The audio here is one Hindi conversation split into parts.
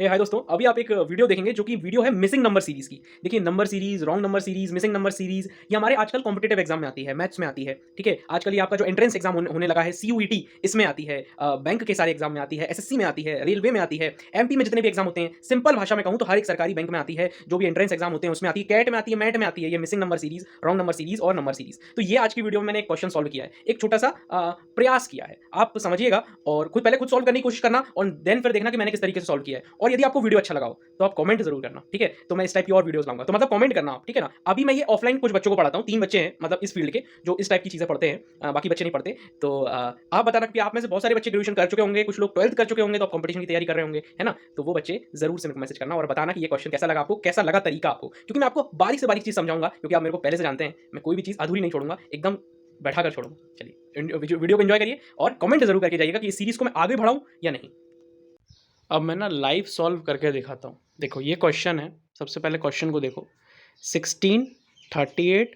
हाय दोस्तों, अभी आप एक वीडियो देखेंगे जो कि वीडियो है मिसिंग नंबर सीरीज की। देखिए, number series, wrong number series, missing number series ये हमारे आजकल कॉम्पिटेटिव एग्जाम में आती है, मैथ्स में आती है। ठीक है, आजकल ये आपका जो एंट्रेंस एग्जाम होने लगा है, सीयूईटी, इसमें आती है, बैंक के सारे एग्जाम में आती है, एसएससी में आती है, रेलवे में आती है, एमपी में जितने भी एग्जाम होते हैं, सिंपल भाषा में कहूँ तो हर एक सरकारी बैंक में आती है, जो भी एंट्रेंस एग्जाम होते हैं उसमें आती है, कैट में आती है, मैट में आती है, ये missing number series, wrong number series और नंबर सीरीज। तो ये आज की वीडियो में मैंने एक क्वेश्चन सॉल्व किया है, एक छोटा सा प्रयास किया है, आप समझिएगा और खुद सॉल्व करने की कोशिश करना और देन फिर देखना कि मैंने किस तरीके से सॉल्व किया है। और यदि आपको वीडियो अच्छा लगा हो तो आप कमेंट जरूर करना, ठीक है। तो मैं इस टाइप की और वीडियोस लाऊंगा, तो मतलब कमेंट करना आप, ठीक है ना। अभी मैं ये ऑफलाइन कुछ बच्चों को पढ़ाता हूँ, 3 बच्चे हैं मतलब इस फील्ड के जो इस टाइप की चीजें पढ़ते हैं, बाकी बच्चे नहीं पढ़ते। तो आप बताना कि आप में से बहुत सारे बच्चे ग्रेजुएशन कर चुके होंगे, कुछ लोग 12th कर चुके होंगे, तो आप कंपटीशन की तैयारी कर रहे होंगे, है ना। तो वो बच्चे जरूर से मेरे को मैसेज करना और बताना कि ये क्वेश्चन कैसा लगा आपको, कैसा लगा तरीका आपको, क्योंकि मैं आपको बारीक से बारीक चीज समझाऊंगा, क्योंकि आप मेरे को पहले से जानते हैं, मैं कोई भी चीज अधूरी नहीं छोड़ूंगा, एकदम बैठा कर छोड़ूंगा। चलिए, वीडियो को एंजॉय करिए और कमेंट जरूर करके जाइएगा कि इस सीरीज को मैं आगे बढ़ाऊं या नहीं। अब मैं ना लाइव सॉल्व करके दिखाता हूँ। देखो ये क्वेश्चन है, सबसे पहले क्वेश्चन को देखो। 16, 38,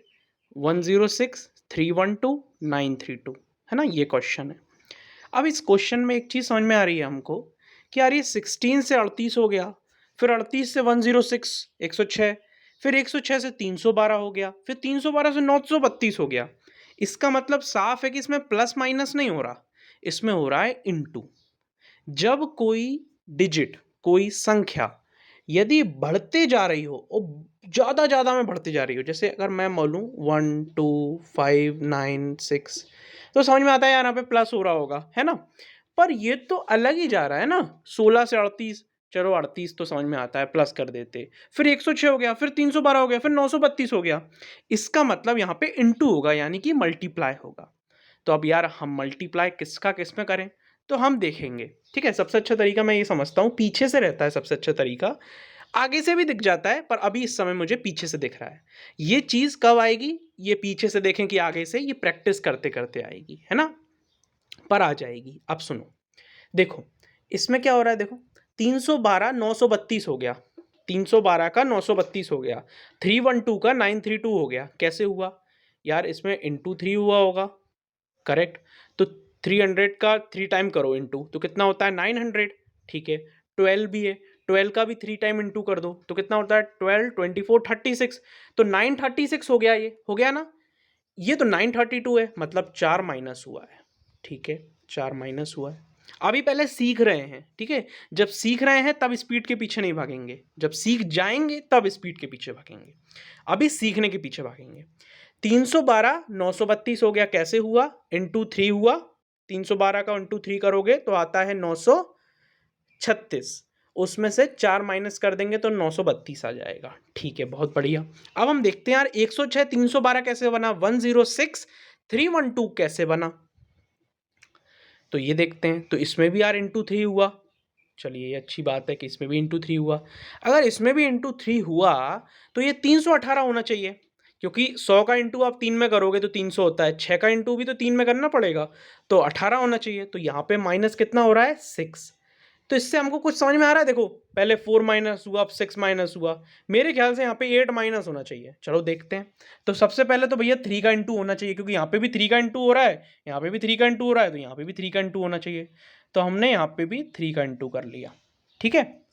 106, 312, 932, है ना, ये क्वेश्चन है। अब इस क्वेश्चन में एक चीज़ समझ में आ रही है हमको कि यार ये 16 से 38 हो गया, फिर 38 से 106 106, फिर 106 से 312 हो गया, फिर 312 से 932 हो गया। इसका मतलब साफ है कि इसमें प्लस माइनस नहीं हो रहा, इसमें हो रहा है इनटू। जब कोई डिजिट, कोई संख्या यदि बढ़ते जा रही हो और ज़्यादा ज़्यादा में बढ़ती जा रही हो, जैसे अगर मैं बोलूँ 1 2 5 9 6, तो समझ में आता है यार यहाँ पे प्लस हो रहा होगा, है ना। पर ये तो अलग ही जा रहा है ना, 16 से 38, चलो 38 तो समझ में आता है, प्लस कर देते, फिर 106 हो गया, फिर 312 हो गया, फिर 932 हो गया। इसका मतलब यहाँ पे इंटू होगा, यानी कि मल्टीप्लाई होगा। तो अब यार हम मल्टीप्लाई किसका किस में करें, तो हम देखेंगे। ठीक है, सबसे अच्छा तरीका मैं ये समझता हूँ पीछे से रहता है सबसे अच्छा तरीका। आगे से भी दिख जाता है पर अभी इस समय मुझे पीछे से दिख रहा है। ये चीज़ कब आएगी, ये पीछे से देखें कि आगे से, ये प्रैक्टिस करते करते आएगी, है ना, पर आ जाएगी। अब सुनो, देखो इसमें क्या हो रहा है, देखो 312 932 हो गया, 312 का 932 हो गया, 312 का 932 हो गया। कैसे हुआ यार, इसमें इंटू 3 हुआ होगा, करेक्ट। तो 300 का 3 टाइम करो इंटू, तो कितना होता है 900। ठीक है, 12 भी है, 12 का भी 3 टाइम इंटू कर दो तो कितना होता है 12 24 36। तो 936 हो गया, ये हो गया ना। ये तो 932 है, मतलब 4 माइनस हुआ है। ठीक है, 4 माइनस हुआ है। अभी पहले सीख रहे हैं, ठीक है। जब सीख रहे हैं तब स्पीड के पीछे नहीं भागेंगे, जब सीख जाएंगे तब स्पीड के पीछे भागेंगे। अभी सीखने के पीछे भागेंगे। 312 932 हो गया, कैसे हुआ, इंटू 3 हुआ। 312 का इंटू 3 करोगे तो आता है 936, उसमें से 4 माइनस कर देंगे तो 932 आ जाएगा। ठीक है, बहुत बढ़िया। अब हम देखते हैं यार 106 312 कैसे बना, 106 312 कैसे बना, तो ये देखते हैं। तो इसमें भी यार इंटू 3 हुआ, चलिए ये अच्छी बात है कि इसमें भी इंटू 3 हुआ। अगर इसमें भी इंटू 3 हुआ तो ये 318 होना चाहिए, क्योंकि 100 का इंटू आप 3 में करोगे तो 300 होता है, 6 का इंटू भी तो 3 में करना पड़ेगा, तो 18 होना चाहिए। तो यहाँ पे माइनस कितना हो रहा है 6। तो इससे हमको कुछ समझ में आ रहा है, देखो पहले 4 माइनस हुआ, अब 6 माइनस हुआ, मेरे ख्याल से यहाँ पे 8 माइनस होना चाहिए। चलो देखते हैं। तो सबसे पहले तो भैया 3 का इंटू होना चाहिए, क्योंकि यहाँ पे भी 3 का इंटू हो रहा है, यहाँ पे भी 3 का इंटू हो रहा है, तो यहाँ पे भी 3 का इंटू होना चाहिए। तो हमने यहाँ पे भी 3 का इंटू कर लिया। ठीक है,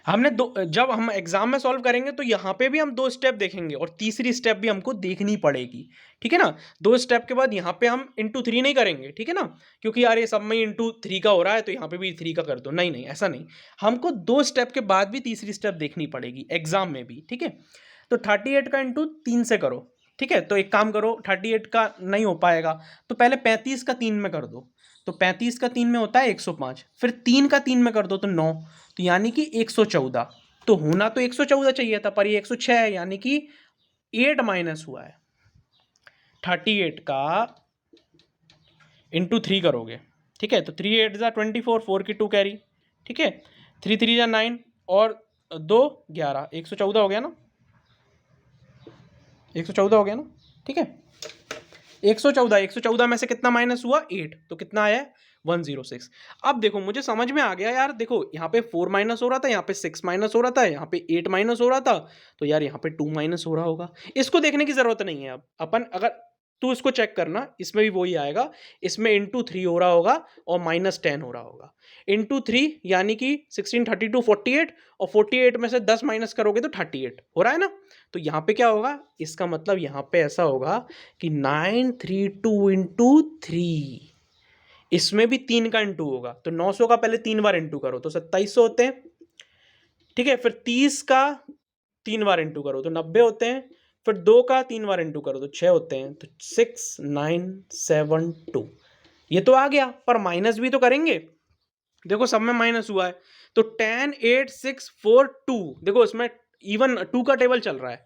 हमने दो, जब हम एग्जाम में सॉल्व करेंगे तो यहाँ पे भी हम 2 स्टेप देखेंगे और तीसरी स्टेप भी हमको देखनी पड़ेगी। ठीक है ना, 2 स्टेप के बाद यहाँ पे हम इंटू 3 नहीं करेंगे, ठीक है ना, क्योंकि यार ये सब में इंटू 3 का हो रहा है तो यहाँ पे भी 3 का कर दो, नहीं नहीं ऐसा नहीं। हमको 2 स्टेप के बाद भी तीसरी स्टेप देखनी पड़ेगी एग्जाम में भी। ठीक है, तो 38 का इंटू 3 से करो। ठीक है, तो एक काम करो, 38 का नहीं हो पाएगा तो पहले 35 का 3 में कर दो, तो 35 का 3 में होता है 105, फिर 3 का 3 में कर दो तो 9, तो यानी कि 114। तो होना तो 114 चाहिए था, पर ये 106 है, यानी कि 8 माइनस हुआ है। 38 का इंटू 3 करोगे, ठीक है, तो 3 8 जा 24, 4 की 2 कैरी, ठीक है, 3 3 जा 9 और 2 11, 114 हो गया ना, 114 हो गया ना। ठीक है, 114 में से कितना माइनस हुआ 8, तो कितना आया 106। अब देखो मुझे समझ में आ गया यार, देखो यहाँ पे 4 माइनस हो रहा था, यहाँ पे 6 माइनस हो रहा था, यहाँ पे 8 माइनस हो रहा था, तो यार यहाँ पे 2 माइनस हो रहा होगा। इसको देखने की जरूरत नहीं है। अब अपन अगर तो इसको चेक करना, इसमें भी वही आएगा, इसमें इंटू 3 हो रहा होगा और -10 हो रहा होगा। इंटू 3 यानी कि 16, 32, 48 और 48 में से 10 माइनस करोगे तो 38 हो रहा है ना। तो यहाँ पे क्या होगा, इसका मतलब यहाँ पे ऐसा होगा कि 932 इंटू 3, इसमें भी 3 का इंटू होगा, तो 900 का पहले 3 बार इंटू करो तो 2700 होते हैं, ठीक है। फिर 30 का 3 बार इंटू करो तो 90 होते हैं, फिर 2 का 3 बार इंटू करो तो 6 होते हैं, तो 6972 ये तो आ गया, पर माइनस भी तो करेंगे। देखो सब में माइनस हुआ है, तो 10 8 6 4 2, देखो इसमें इवन 2 का टेबल चल रहा है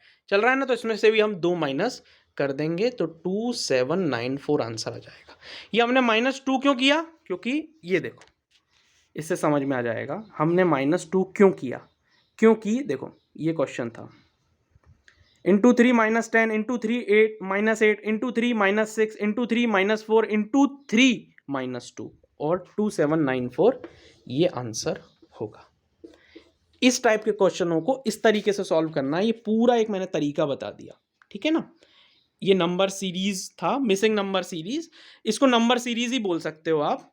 ना, तो इसमें से भी हम 2 माइनस कर देंगे तो 2794 आंसर आ जाएगा। ये हमने -2 क्यों किया, क्योंकि ये देखो इससे समझ में आ जाएगा हमने -2 क्यों किया, क्योंकि देखो ये क्वेश्चन था into 3 -10 into 3 8 -8 into 3 -6 into 3 -4 into 3 -2 और 2794 ये आंसर होगा। इस टाइप के क्वेश्चनों को इस तरीके से सॉल्व करना है, ये पूरा एक मैंने तरीका बता दिया, ठीक है ना। ये नंबर सीरीज था, मिसिंग नंबर सीरीज, इसको नंबर सीरीज ही बोल सकते हो आप,